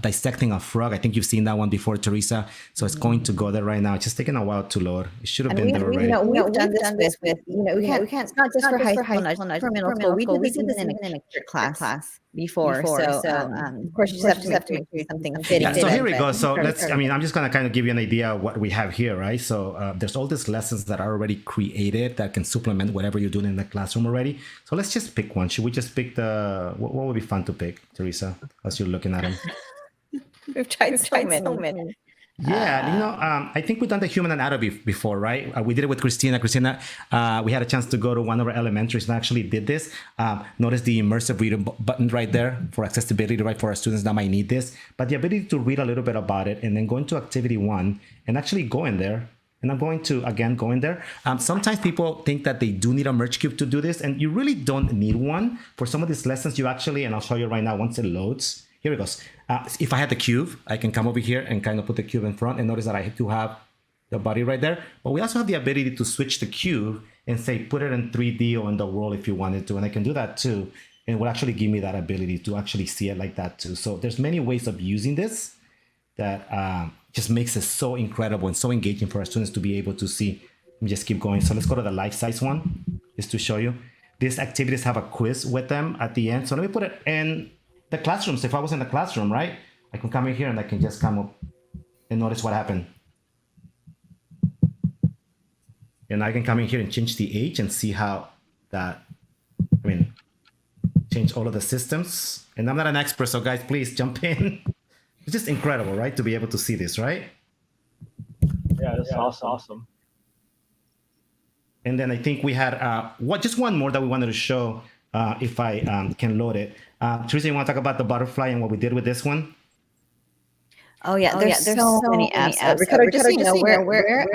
dissecting a frog. I think you've seen that one before, Teresa. So it's going to go there right now. It's just taking a while to load. It should have been there already. We've done this with we can't. It's not just for high school, not for middle school. We did this in a class before. So of course, you just have to make sure something fitting. Yeah, so here we go. So let's. I mean, I'm just going to kind of give you an idea of what we have here, right? So there's all these lessons that are already created that can supplement whatever you're doing in the classroom already. So let's just pick one. Should we just pick what would be fun to pick, Teresa, as you're looking at them? We've tried so many. Yeah, I think we've done the human anatomy before, right? We did it with Christina. Christina, we had a chance to go to one of our elementaries and actually did this. Notice the immersive reader button right there for accessibility, right, for our students that might need this. But the ability to read a little bit about it and then go into activity 1 and actually go in there. And I'm going to, again, go in there. Sometimes people think that they do need a merge cube to do this, and you really don't need one. For some of these lessons, you actually, and I'll show you right now once it loads. Here it goes. If I had the cube, I can come over here and kind of put the cube in front, and notice that I do have the body right there. But we also have the ability to switch the cube and say, put it in 3D or in the world if you wanted to. And I can do that too. And it will actually give me that ability to actually see it like that too. So there's many ways of using this that just makes it so incredible and so engaging for our students to be able to see. Let me just keep going. So let's go to the life size one, just to show you. These activities have a quiz with them at the end. So let me put it in the classroom. So if I was in the classroom, right, I can come in here and I can just come up and notice what happened. And I can come in here and change the age and see how that, change all of the systems. And I'm not an expert, so guys, please jump in. It's just incredible, right, to be able to see this, right? Yeah, that's awesome. And then I think we had just one more that we wanted to show, if I can load it. Teresa, you want to talk about the butterfly and what we did with this one? Oh yeah, there's so many apps. Ricardo, just so you know, we're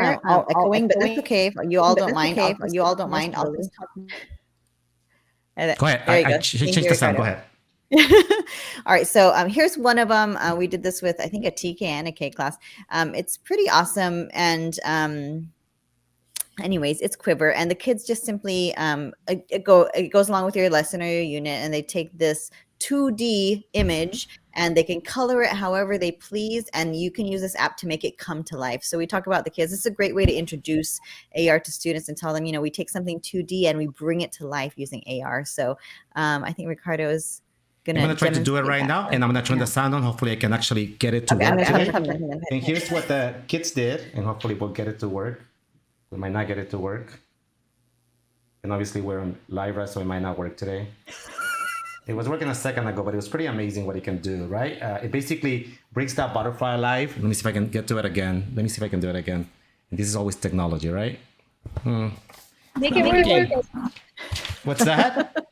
echoing, but that's okay. You all don't mind. You all don't mind. I'll just talk. Go ahead. I changed the sound. Go ahead. All right, so here's one of them. We did this with, I think, a TK and a K class. It's pretty awesome, and anyways, it's Quiver, and the kids just simply it goes along with your lesson or your unit, and they take this 2D image and they can color it however they please, and you can use this app to make it come to life. So we talk about the kids. This is a great way to introduce AR to students and tell them, we take something 2D and we bring it to life using AR. So I think Ricardo is I'm going to try to do it right now, and I'm going to turn the sound on. Hopefully I can actually get it to work today. And here's what the kids did, and hopefully we'll get it to work. We might not get it to work. And obviously we're on live, so it might not work today. It was working a second ago, but it was pretty amazing what it can do, right? It basically brings that butterfly alive. Let me see if I can get to it again. Let me see if I can do it again. And this is always technology, right? Make it work. What's that?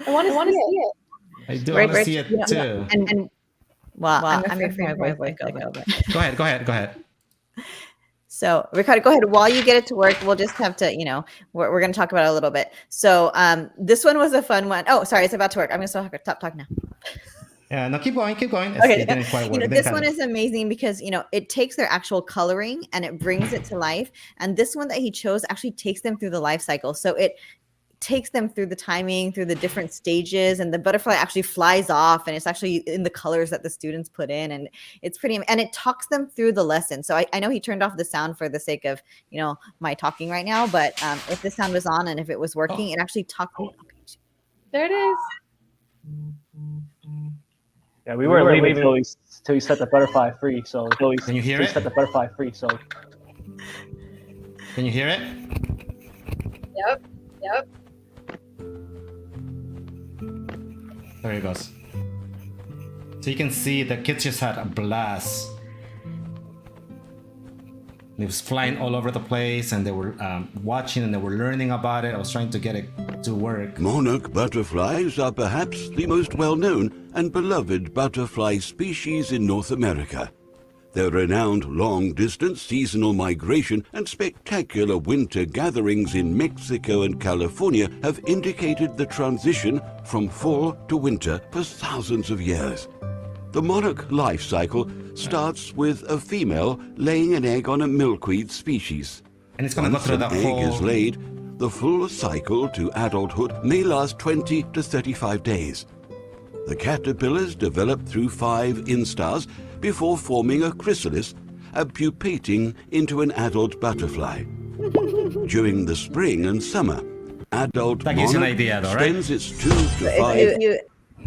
I want to see it. I do want to see it too. And I'm afraid my voice might go. Go ahead. So Ricardo, go ahead. While you get it to work, we'll just have to, we're going to talk about it a little bit. So this one was a fun one. Oh, sorry, it's about to work. I'm going to stop talking now. Yeah, no, keep going. Okay. It didn't quite work. This one is amazing because, it takes their actual coloring and it brings it to life. And this one that he chose actually takes them through the life cycle. So it takes them through the timing, through the different stages, and the butterfly actually flies off, and it's actually in the colors that the students put in, and it's pretty, and it talks them through the lesson. So I know he turned off the sound for the sake of my talking right now, but if the sound was on and if it was working, it actually talked. There it is. Yeah, we weren't leaving till you set the butterfly free. So can you hear it? Set the butterfly free. So can you hear it? Yep. There he goes. So you can see the kids just had a blast. It was flying all over the place, and they were watching and they were learning about it. I was trying to get it to work. Monarch butterflies are perhaps the most well-known and beloved butterfly species in North America. Their renowned long-distance seasonal migration and spectacular winter gatherings in Mexico and California have indicated the transition from fall to winter for thousands of years. The monarch life cycle starts with a female laying an egg on a milkweed species. And it's going to go through that whole... Once an egg is laid, the full cycle to adulthood may last 20 to 35 days. The caterpillars develop through 5 instars before forming a chrysalis and pupating into an adult butterfly. During the spring and summer, adult monarch spends its 2 to 5...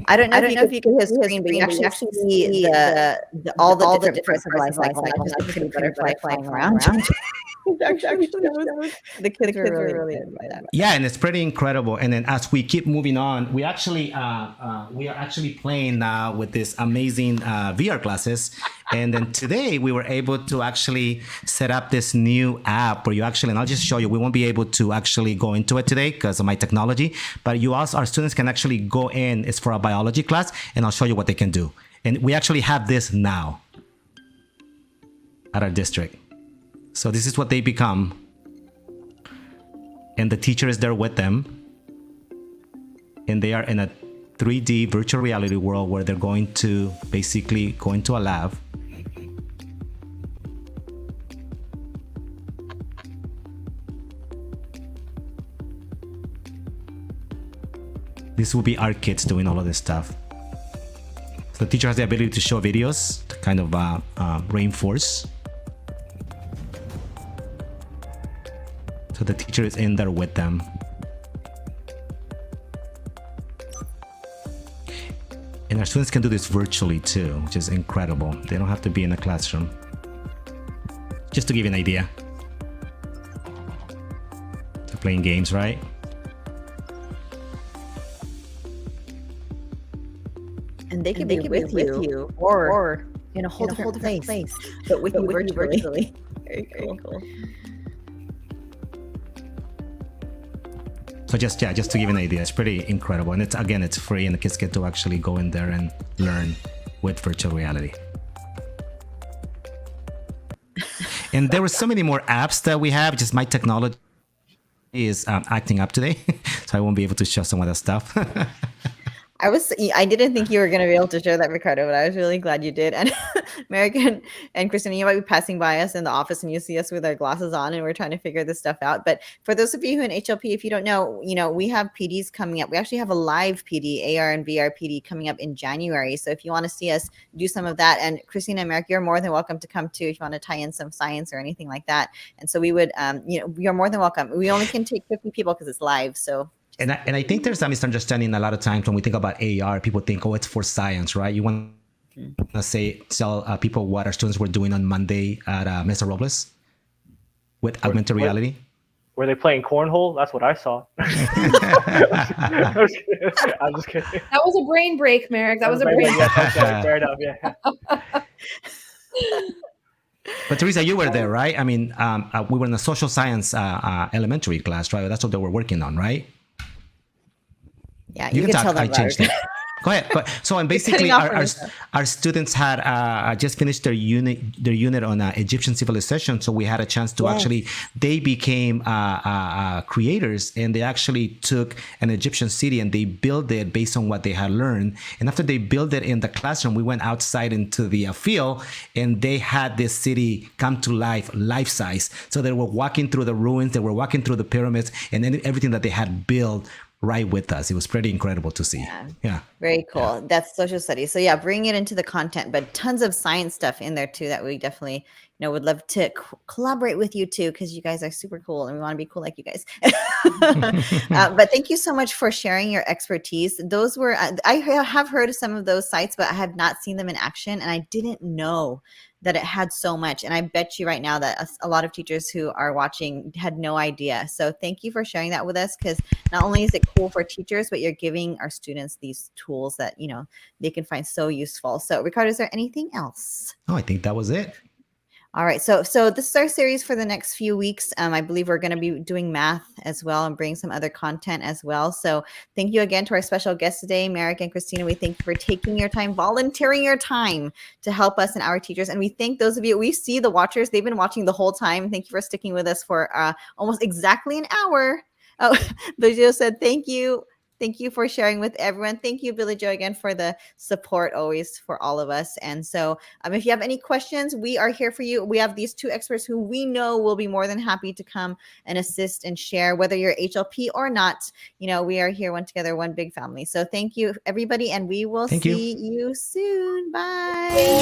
I don't know if you can see his screen, but you actually see all the different parts of life, like just a butterfly flying around. actually shows. The kids were really excited by that. Yeah, and it's pretty incredible. And then as we keep moving on, we are actually playing now with this amazing VR classes. And then today we were able to actually set up this new app where you actually, and I'll just show you, we won't be able to actually go into it today because of my technology, but our students can actually go in. It's for a biology class, and I'll show you what they can do. And we actually have this now at our district. So this is what they become. And the teacher is there with them. And they are in a 3D virtual reality world where they're going to basically go into a lab. This will be our kids doing all of this stuff. So the teacher has the ability to show videos to kind of reinforce. So the teacher is in there with them. And our students can do this virtually too, which is incredible. They don't have to be in a classroom. Just to give you an idea. They're playing games, right? And they can be with you or in a whole different place, but with you virtually. Very cool. So just to give you an idea, it's pretty incredible. And it's free, and the kids get to actually go in there and learn with virtual reality. And there were so many more apps that we have. Just my technology is acting up today, so I won't be able to show some of that stuff. I didn't think you were going to be able to show that, Ricardo, but I was really glad you did. And Merek and Christina, you might be passing by us in the office and you see us with our glasses on and we're trying to figure this stuff out. But for those of you who in HLP, if you don't know, we have PDs coming up. We actually have a live PD, AR and VR PD coming up in January. So if you want to see us do some of that, and Christina and Merek, you're more than welcome to come too if you want to tie in some science or anything like that. And so we would, you're more than welcome. We only can take 50 people because it's live. So And I think there's a misunderstanding a lot of times when we think about AR. People think, oh, it's for science, right? You want to tell people what our students were doing on Monday at Mesa Robles with augmented reality? Were they playing cornhole? That's what I saw. I'm just kidding. That was a brain break, Merek. That was a brain break. Yeah, okay, fair enough, yeah. But Teresa, you were there, right? I mean, we were in a social science elementary class, right? That's what they were working on, right? Yeah, you can tell them I changed it. Go ahead. So, and basically, our students had just finished their unit on Egyptian civilization. So we had a chance to they became creators, and they actually took an Egyptian city and they built it based on what they had learned. And after they built it in the classroom, we went outside into the field, and they had this city come to life size. So they were walking through the ruins, they were walking through the pyramids, and everything that they had built right with us. It was pretty incredible to see. Yeah. Very cool. Yeah. That's social studies. So yeah, bring it into the content, but tons of science stuff in there too that we definitely, would love to collaborate with you too, because you guys are super cool and we want to be cool like you guys. But thank you so much for sharing your expertise. Those were, I have heard of some of those sites, but I have not seen them in action, and I didn't know that it had so much. And I bet you right now that a lot of teachers who are watching had no idea. So thank you for sharing that with us, because not only is it cool for teachers, but you're giving our students these tools that, they can find so useful. So Ricardo, is there anything else? Oh, I think that was it. All right. So this is our series for the next few weeks. I believe we're going to be doing math as well and bring some other content as well. So thank you again to our special guests today, Merek and Christina. We thank you for taking your time, volunteering your time to help us and our teachers. And we thank those of you, we see the watchers, they've been watching the whole time. Thank you for sticking with us for almost exactly an hour. Oh, Billy said, thank you. Thank you for sharing with everyone. Thank you, Billy Joe, again, for the support always for all of us. And so if you have any questions, we are here for you. We have these two experts who we know will be more than happy to come and assist and share, whether you're HLP or not. We are here, one together, one big family. So thank you, everybody, and we will see you soon. Bye.